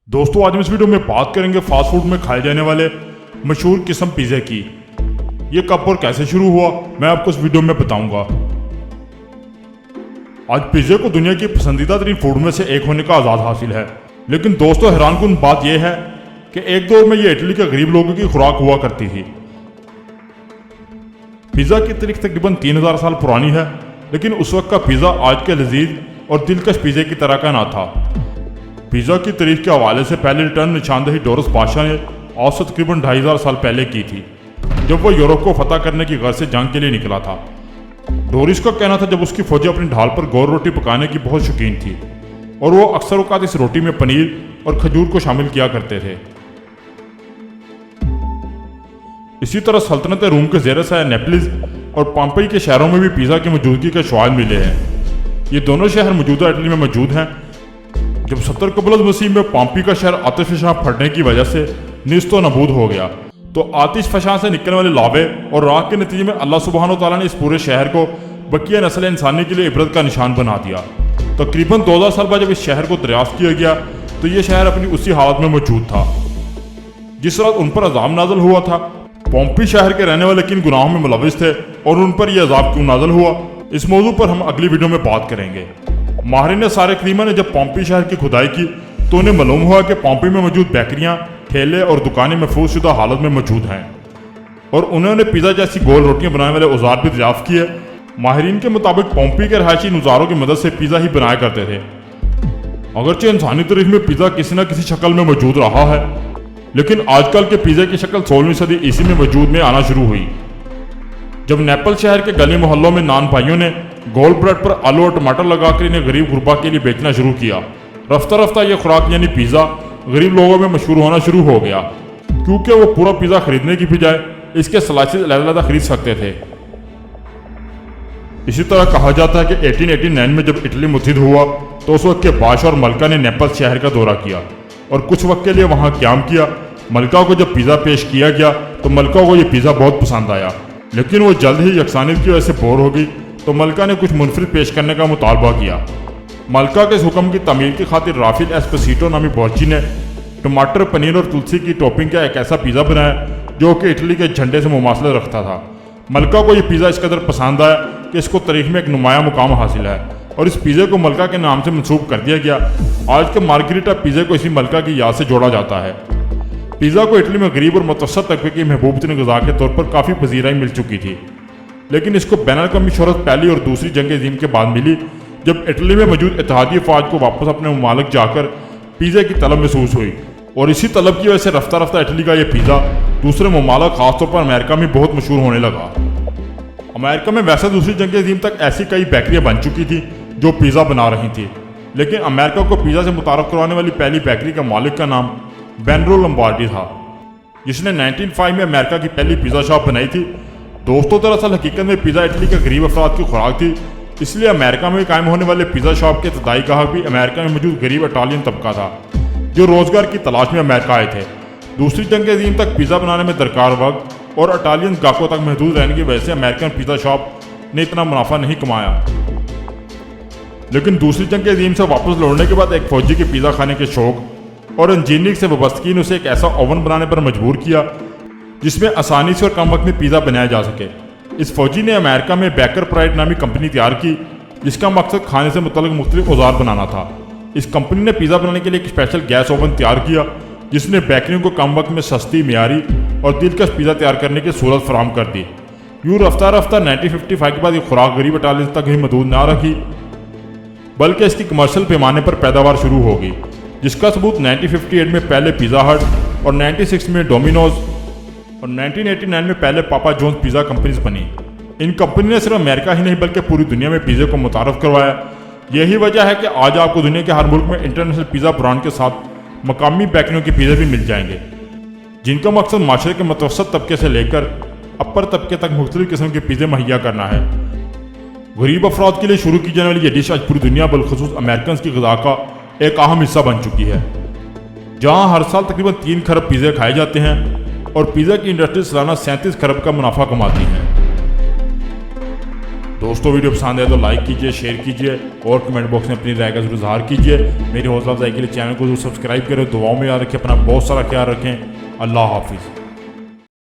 दोस्तों आज हम इस वीडियो में बात करेंगे फास्ट फूड में खाए जाने वाले मशहूर किस्म पिज़्ज़े की। ये कब और कैसे शुरू हुआ मैं आपको इस वीडियो में बताऊंगा। आज पिज़्ज़े को दुनिया की पसंदीदा तरीन फूड में से एक होने का आज़ाद हासिल है, लेकिन दोस्तों हैरानकुन बात यह है कि एक दौर में ये इटली के गरीब लोगों की खुराक हुआ करती थी। पिज़्ज़ा की तारीख तकरीबन 3000 साल पुरानी है, लेकिन उस वक्त का पिज़्ज़ा आज के लजीज और दिलकश पिज़्ज़े की तरह का ना था। पिज़्ज़ा की तारीख के हवाले से पहली रिटर्न निशानदही डोरस बादशाह ने औसत तकरीबन 2500 साल पहले की थी, जब वो यूरोप को फतह करने की गर्ज से जंग के लिए निकला था। डोरिस का कहना था जब उसकी फौजी अपनी ढाल पर गोल रोटी पकाने की बहुत शौकीन थी और वो अक्सर औकात इस रोटी में पनीर और खजूर को शामिल किया करते थे। इसी तरह सल्तनत रूम के ज़ेर साया नेपल्स और पॉम्पेई के शहरों में भी पिज़्ज़ा की मौजूदगी के शवाहिद मिले हैं। ये दोनों शहर मौजूदा इटली में मौजूद हैं। जब 70 कबल मसीह में पॉम्पी का शहर आतिश फशां फटने की वजह से निस्तो नबूद हो गया, तो आतिश फशां से निकलने वाले लावे और राख के नतीजे में अल्लाह सुब्हानो तआला ने इस पूरे शहर को बकिया नस्ल इंसानी के लिए इबरत का निशान बना दिया। तकरीबन 2000 साल बाद जब इस शहर को दरियाफ्त किया गया तो ये शहर अपनी उसी हालत में मौजूद था जिस रात उन पर अजाब नाजल हुआ था। पॉम्पी शहर के रहने वाले किन गुनाहों में मुलविस थे और उन पर यह अजाब क्यों नाजल हुआ, इस मौजू पर हम अगली वीडियो में बात करेंगे। माहिरीन सारे करीमा ने जब पॉम्पी शहर की खुदाई की तो उन्हें मालूम हुआ कि पॉम्पी में मौजूद बेकरियां, ठेले और दुकानें महफूज शुदा हालत में मौजूद हैं और उन्होंने पिज़्ज़ा जैसी गोल रोटियां बनाने वाले औजार भी दरियाफ्त किए। माहिरीन के मुताबिक पॉम्पी के रहायशी नौजारों की मदद से पिज़्ज़ा ही बनाया करते थे। अगरचे इंसानी तारीख में पिज़्ज़ा किसी न किसी शक्ल में मौजूद रहा है, लेकिन आजकल के पिज़्ज़े की शक्ल 16वीं सदी ईस्वी में वजूद में आना शुरू हुई, जब नेपल शहर के गली मोहल्लों में नान भाइयों ने गोल ब्रेड पर आलू और टमाटर लगाकर इन्हें गरीब गुरबा के लिए बेचना शुरू किया। रफ्ता रफ्ता यह खुराक यानी पिज़्ज़ा गरीब लोगों में मशहूर होना शुरू हो गया, क्योंकि वो पूरा पिज़्ज़ा खरीदने की बजाय इसके स्लाइसेस अलग-अलग खरीद सकते थे। इसी तरह कहा जाता है कि 1889 में जब इटली मुत्तहिद हुआ तो उस वक्त के बादशाह और मलका ने नेपल्स शहर का दौरा किया और कुछ वक्त के लिए वहाँ क़याम किया। मलका को जब पिज़्ज़ा पेश किया गया तो मलका को यह पिज़्ज़ा बहुत पसंद आया, लेकिन वो जल्द ही यकसानियत की वजह से बोर हो गई, तो मलका ने कुछ मुनफरिद पेश करने का मुतालबा किया। मलका के इस हुक्म की तमीर की खातिर राफेल एस्पेसीटो नामी बावर्ची ने टमाटर, पनीर और तुलसी की टॉपिंग का एक ऐसा पिज़्ज़ा बनाया जो कि इटली के झंडे से मुमासलत रखता था। मलका को यह पिज़्ज़ा इस कदर पसंद आया कि इसको तारीख में एक नुमाया मुकाम हासिल है और इस पिज़्ज़े को मलका के नाम से मंसूब कर दिया गया। आज के मार्गरीटा पिज़्ज़े को इसी मलका की याद से जोड़ा जाता है। पिज़्ज़ा को इटली में गरीब और मुतवस्सित तबके की महबूब तरीन ग़िज़ा के तौर पर काफ़ी पजीराई मिल चुकी थी, लेकिन इसको बैनुल-अक़वामी शोहरत पहली और दूसरी जंग अज़ीम के बाद मिली, जब इटली में मौजूद इत्तेहादी फ़ौज को वापस अपने ममालिक जाकर पिज़्ज़े की तलब महसूस हुई और इसी तलब की वजह से रफ्ता रफ्ता इटली का यह पिज़्ज़ा दूसरे ममालिक खासतौर पर अमेरिका में बहुत मशहूर होने लगा। अमेरिका में वैसे दूसरी जंग अज़ीम तक ऐसी कई बेकरियाँ बन चुकी थी जो पिज़्ज़ा बना रही थी, लेकिन अमेरिका को पिज़्ज़ा से मुतारफ़ करवाने वाली पहली बेकरी का मालिक का नाम बेनरो लम्बार्डी था, जिसने 1905 में अमेरिका की पहली पिज़्ज़ा शॉप बनाई थी। दोस्तों दरअसल हकीकत में पिज़्ज़ा इटली के गरीब अफराद की खुराक थी, इसलिए अमेरिका में कायम होने वाले पिज़्ज़ा शॉप के इब्तदाई गाहक भी अमेरिका में मौजूद गरीब इटालियन तबका था जो रोज़गार की तलाश में अमेरिका आए थे। दूसरी जंग अज़ीम तक पिज़्ज़ा बनाने में दरकार वक्त और इटालियन गाहकों तक महदूद रहने की वजह से अमेरिकन पिज़्ज़ा शॉप ने इतना मुनाफा नहीं कमाया, लेकिन दूसरी जंग अज़ीम से वापस लौटने के बाद एक फौजी के पिज़्ज़ा खाने के शौक और इंजीनियरिंग से वाबस्तगी ने उसे एक ऐसा ओवन बनाने पर मजबूर किया जिसमें आसानी से और कम वक्त में पिज़्ज़ा बनाया जा सके। इस फौजी ने अमेरिका में बेकर प्राइड नामी कंपनी तैयार की, जिसका मकसद खाने से मुतल्लिक मुख्तलिफ औजार बनाना था। इस कंपनी ने पिज़्ज़ा बनाने के लिए एक स्पेशल गैस ओवन तैयार किया, जिसने बेकरियों को कम वक्त में सस्ती, मियारी और दिलकश पिज़्ज़ा तैयार करने की सूरत फराहम कर दी। यूँ रफ्ता रफ्ता 1955 के बाद ये खुराक गरीब इटालियंस तक ही महदूद ना रखी, बल्कि इसकी कमर्शियल पैमाने पर पैदावार शुरू हो गई, जिसका सबूत 1958 में पहले पिज़्ज़ा हट और 96 में डोमिनोज और 1989 में पहले पापा जॉन्स पिज़्ज़ा कंपनीज बनी। इन कंपनी ने सिर्फ अमेरिका ही नहीं बल्कि पूरी दुनिया में पिज़्ज़े को मुतारफ़ करवाया। یہی وجہ ہے کہ آج آپ کو دنیا کے ہر ملک میں انٹرنیشنل پیزا برانڈ کے ساتھ مقامی بیکریوں کے پیزے بھی مل جائیں گے، جن کا مقصد معاشرے کے متوسط طبقے سے لے کر اپر طبقے تک مختلف قسم کے پیزے مہیا کرنا ہے۔ غریب افراد کے لیے شروع کی جانے والی یہ ڈش آج پوری دنیا بالخصوص امریکنز کی غذا کا ایک اہم حصہ بن چکی ہے، جہاں ہر سال تقریباً 3 کھرب پیزے کھائے جاتے ہیں اور پیزا کی انڈسٹری سالانہ 37 کھرب کا منافع کماتی ہے۔ دوستو ویڈیو پسند ہے تو لائک کیجئے، شیئر کیجئے اور کمنٹ باکس میں اپنی رائے کا ضرور اظہار کیجئے۔ میری حوصلہ افزائی کے لیے چینل کو ضرور سبسکرائب کریں، دعاؤں میں یاد رکھیں، اپنا بہت سارا خیال رکھیں۔ اللہ حافظ۔